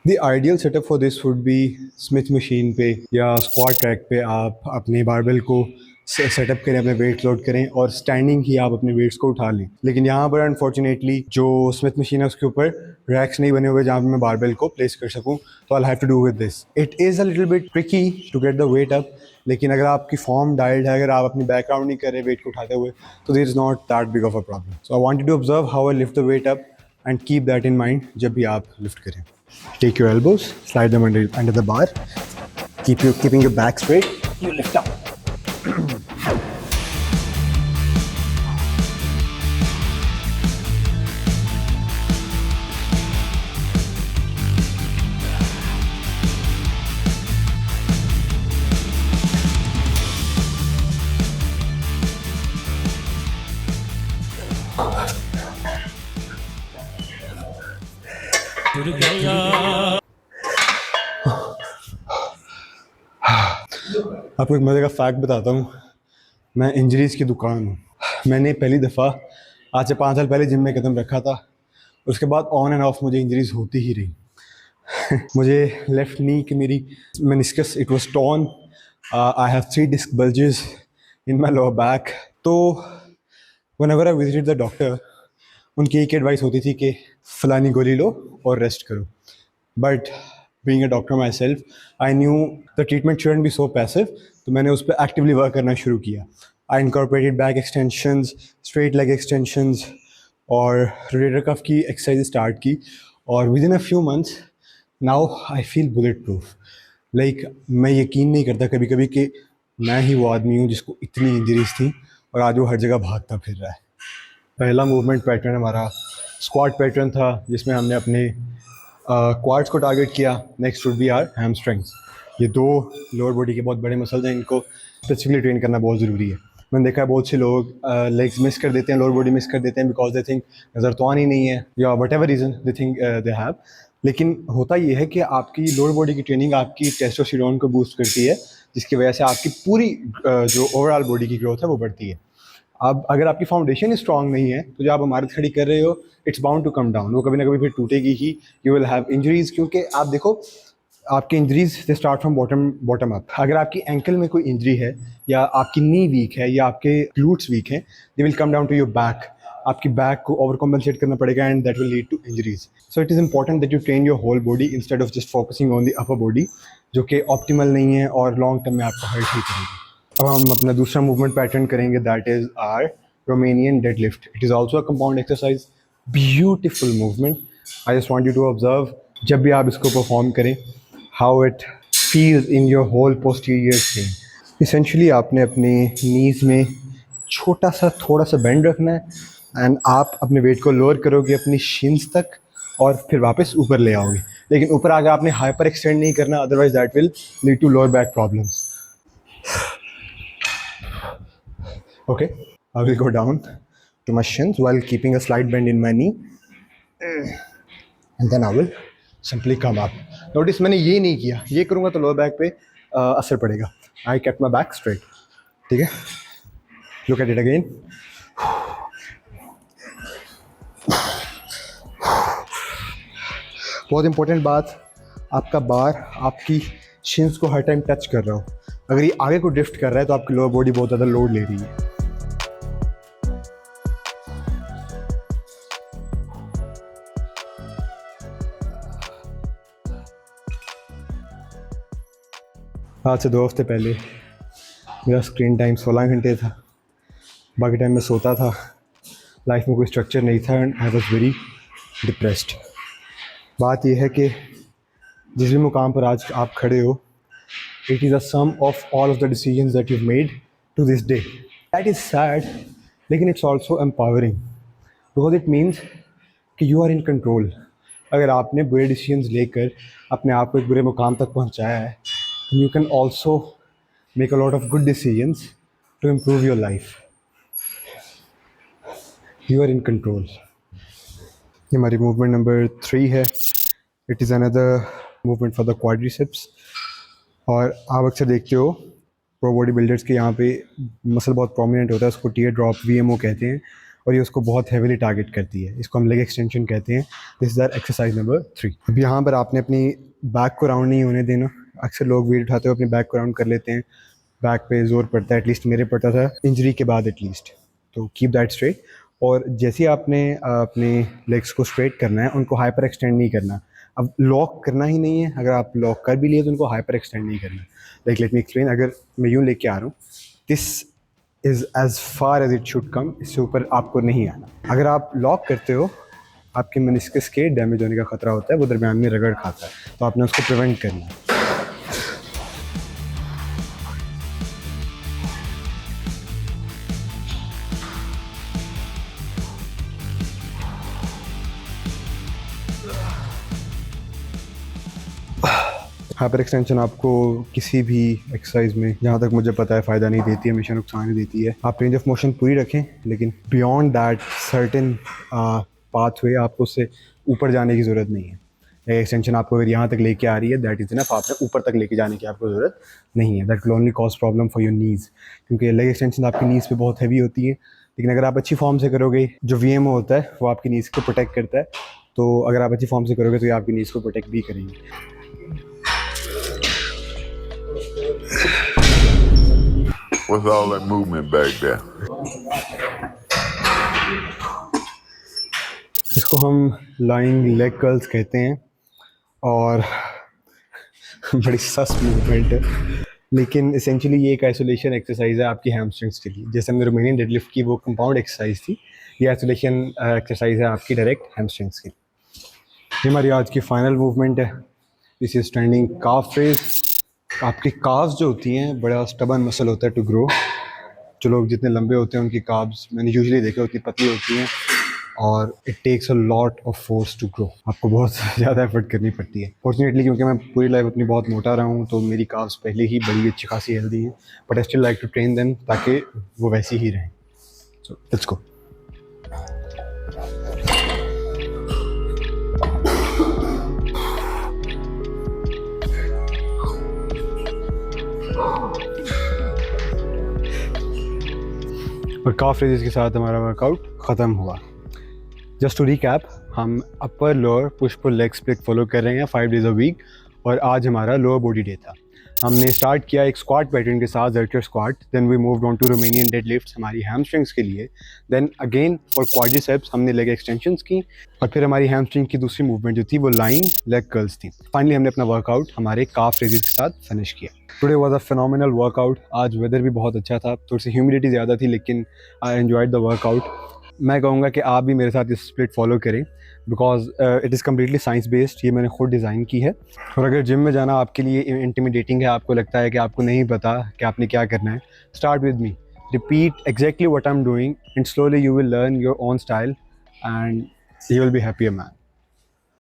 The ideal setup for this would be Smith machine पे या squat track पे आप अपने बारबेल को सेटअप करें, अपने वेट लोड करें और स्टैंडिंग ही आप अपने वेट्स को उठा लें। लेकिन यहाँ पर अनफॉर्चुनेटली जो स्मिथ मशीन है उसके ऊपर रैक्स नहीं बने हुए जहाँ पे मैं बारबेल को प्लेस कर सकूँ, तो I have to do with this. It is a little bit tricky to get the weight up, लेकिन अगर आपकी फॉर्म डाइल्ड है, अगर आप अपनी बैकग्राउंड नहीं कर रहे वेट को उठाते हुए, तो there is not that big of a problem. So I wanted to observe how I lift the weight up and keep that in mind जब भी आप लिफ्ट करें। Take your elbows, slide them under the bar. Keeping your back straight. You lift up. आपको एक मज़े का fact बताता हूँ। मैं इंजरीज़ की दुकान हूँ। मैंने पहली दफ़ा आज से 5 साल पहले जिम में कदम रखा था, उसके बाद ऑन एंड ऑफ मुझे इंजरीज़ होती ही रही। मुझे लेफ़्ट नी की मेरी meniscus it was torn, I have 3 disc bulges in my lower back. तो whenever I visited the doctor, उनकी एक एडवाइस होती थी कि फ़लानी गोली लो और रेस्ट करो। But being a doctor myself, I knew the treatment shouldn't be so passive, तो मैंने उस पर एक्टिवली वर्क करना शुरू किया। I incorporated back extensions, straight leg extensions और रोटेटर कफ की एक्सरसाइज स्टार्ट की, और within a few months now I feel bulletproof. Like मैं यकीन नहीं करता कभी कभी कि मैं ही वो आदमी हूँ जिसको इतनी इंजरीज थी और आज वो हर जगह भागता फिर रहा है। पहला मूवमेंट पैटर्न हमारा स्क्वाट पैटर्न था, जिसमें हमने अपने क्वाड्स को टारगेट किया। Next would be are hamstrings. ये 2 लोअर बॉडी के बहुत बड़े मसल्स हैं, इनको स्पेसिफिकली ट्रेन करना बहुत ज़रूरी है। मैंने देखा है बहुत से लोग लेग्स मिस कर देते हैं, लोअर बॉडी मिस कर देते हैं बिकॉज दे थिंक नज़र तो आनी नहीं है या what ever reason they think they have. लेकिन होता ये है कि आपकी लोअर बॉडी की ट्रेनिंग आपकी टेस्टोस्टेरोन को बूस्ट करती है, जिसकी वजह से आपकी पूरी जो ओवरऑल बॉडी की ग्रोथ है वो बढ़ती है। अब अगर आपकी फाउंडेशन स्ट्रांग नहीं है, तो जो आप इमारत खड़ी कर रहे हो, it's bound to come down. वो कभी ना कभी फिर टूटेगी ही। यू विल हैव इंजरीज, क्योंकि आप देखो आपके injuries they start from bottom up. अगर आपकी एंकल में कोई इंजरी है या आपकी नी वीक है या आपके ग्लूट्स वीक हैं, they will come down to your back. आपकी बैक को ओवर कॉम्पनसेट करना पड़ेगा and that will lead to injuries. So it is important that you train your whole body instead of just focusing on the upper body, जो कि optimal नहीं है और long term में आपको हर्ट ही करेगी। अब हम अपना दूसरा मूवमेंट पैटर्न करेंगे, that is our Romanian deadlift. It is also a compound exercise, beautiful movement. I just want you to observe जब भी आप इसको परफॉर्म करें, how it feels in your whole posterior chain. Essentially आपने अपने knees में छोटा सा थोड़ा सा बेंड रखना है एंड आप अपने वेट को लोअर करोगे अपनी शिन्स तक और फिर वापस ऊपर ले आओगे। लेकिन ऊपर आगे आपने हाइपर एक्सटेंड नहीं करना, otherwise that will lead to lower back problems. Okay, I will go down to my shins while keeping a slight bend in my knee, and then I will simply come up. Notice मैंने ये नहीं किया, ये करूँगा तो lower back पे असर पड़ेगा। I kept my back straight. ठीक है? Look at it again. बहुत इंपॉर्टेंट बात, आपका बार आपकी शिन्स को हर टाइम टच कर रहा हो। अगर ये आगे को ड्रिफ्ट कर रहा है तो आपकी लोअर बॉडी बहुत ज़्यादा लोड ले रही है। आज से 2 हफ्ते पहले मेरा स्क्रीन टाइम 16 घंटे था। बाकी टाइम मैं सोता था, लाइफ में कोई स्ट्रक्चर नहीं था and I was very depressed. बात यह है कि जिस भी मुकाम पर आज आप खड़े हो, it is a sum of all of the decisions that you made to this day. That is sad, लेकिन it's also empowering because it means कि यू आर इन कंट्रोल। अगर आपने बुरे डिसीजंस लेकर अपने आप को एक बुरे मुकाम तक पहुंचाया है, you can also make a lot of good decisions to improve your life. You are in control. ये हमारी मूवमेंट नंबर 3 है। It is another movement for the quadriceps. और आप अक्सर देखते हो प्रो बॉडी बिल्डर्स के यहाँ पे मसल बहुत प्रोमिनेंट होता है, उसको टीयर ड्रॉप VMO कहते हैं। और ये उसको बहुत हेविली टारगेट करती है। इसको हम लेग एक्सटेंशन कहते हैं। This is our exercise number 3। अब यहाँ पर आपने अपनी बैक को राउंड नहीं होने देना। अक्सर लोग वेट उठाते हुए अपनी बैक को राउंड कर लेते हैं, बैक पे ज़ोर पड़ता है, एटलीस्ट मेरे पड़ता था इंजरी के बाद एटलीस्ट। तो कीप दैट स्ट्रेट। और जैसे ही आपने अपने लेग्स को स्ट्रेट करना है, उनको हाइपर एक्सटेंड नहीं करना। अब लॉक करना ही नहीं है, अगर आप लॉक कर भी लिए तो उनको हाइपर एक्सटेंड नहीं करना। Like let me explain. अगर मैं यूँ लेके आ रहा हूँ, this is as far as it should come, इससे ऊपर आपको नहीं आना। अगर आप लॉक करते हो, आपके मेनिस्कस के डैमेज होने का खतरा होता है, वो दरमियान में रगड़ खाता है, तो आपने उसको प्रिवेंट करना है। हाइपर एक्सटेंशन आपको किसी भी एक्सरसाइज में, जहाँ तक मुझे पता है, फ़ायदा नहीं देती है, हमेशा नुकसान ही देती है। आप रेंज ऑफ मोशन पूरी रखें, लेकिन बियॉन्ड दैट सर्टेन पाथवे आपको उससे ऊपर जाने की ज़रूरत नहीं है। लेग एक्सटेंशन आपको अगर यहाँ तक लेके आ रही है, दैट इज़ इनफ। आपने ऊपर तक लेके जाने की आपको ज़रूरत नहीं है। That will only cause problem for your knees, क्योंकि लेग एक्सटेंशन आपकी नीज़ पे बहुत हैवी होती है। लेकिन अगर आप अच्छी फॉर्म से करोगे, जो VMO होता है वो आपकी नीज़ को प्रोटेक्ट करता है, तो अगर आप अच्छी फॉर्म से करोगे तो ये आपकी नीज़ को प्रोटेक्ट भी करेंगे। What's all that movement back there? इसको हम लाइंग लेग कर्ल्स कहते हैं और बड़ी सस्त मूवमेंट है, लेकिन इसेंशियली ये एक आइसोलेशन एक्सरसाइज है आपकी हैमस्ट्रिंग्स के लिए। जैसे हमने रोमेनियन डेडलिफ्ट की वो कंपाउंड एक्सरसाइज थी, ये आइसोलेशन एक्सरसाइज है आपकी डायरेक्ट हैमस्ट्रिंग्स की। ये हमारी आज की फाइनल मूवमेंट है। This is standing calf raise. आपकी काव्स जो होती हैं, बड़ा स्टबन मसल होता है टू ग्रो। जो लोग जितने लंबे होते हैं उनकी काव्स मैंने यूजुअली देखा उतनी पतली होती हैं, और it takes a lot of force to grow. आपको बहुत ज़्यादा एफर्ट करनी पड़ती है। फॉर्चुनेटली क्योंकि मैं पूरी लाइफ अपनी बहुत मोटा रहा हूँ, तो मेरी काव्स पहले ही बड़ी अच्छी खासी हेल्दी हैं, but I still like to train them ताकि वो वैसी ही रहें। So let's go. और काफ रेजेस के साथ हमारा वर्कआउट ख़त्म हुआ। जस्ट टू रिकैप, हम upper lower push pull leg split follow कर रहे हैं 5 डेज़ अ वीक, और आज हमारा लोअर बॉडी डे था। हमने स्टार्ट किया एक स्क्वाट पैटर्न के साथ, Zercher squat. Then we moved on to Romanian deadlifts हमारी हैमस्ट्रिंग्स के लिए। देन अगेन फॉर क्वाड्रिसेप्स हमने लेग एक्सटेंशंस की, और फिर हमारी हैमस्ट्रिंग की दूसरी मूवमेंट जो थी वो लाइन लेग कर्ल्स थी। फाइनली हमने अपना वर्कआउट हमारे काफ रेजेस के साथ फिनिश किया। Today was a phenomenal workout. आज वेदर भी बहुत अच्छा था, थोड़ी सी ह्यूमिडिटी ज़्यादा थी, लेकिन आई एन्जॉयड द वर्कआउट। मैं कहूँगा कि आप भी मेरे साथ इस स्प्लिट फॉलो करें, because it is completely science based. ये मैंने खुद डिज़ाइन की है। और अगर जिम में जाना आपके लिए इंटिमिडेटिंग है, आपको लगता है कि आपको नहीं पता कि आपने क्या करना है, start with me, repeat exactly what I am doing, and slowly you will learn your own style and you will be happy a man.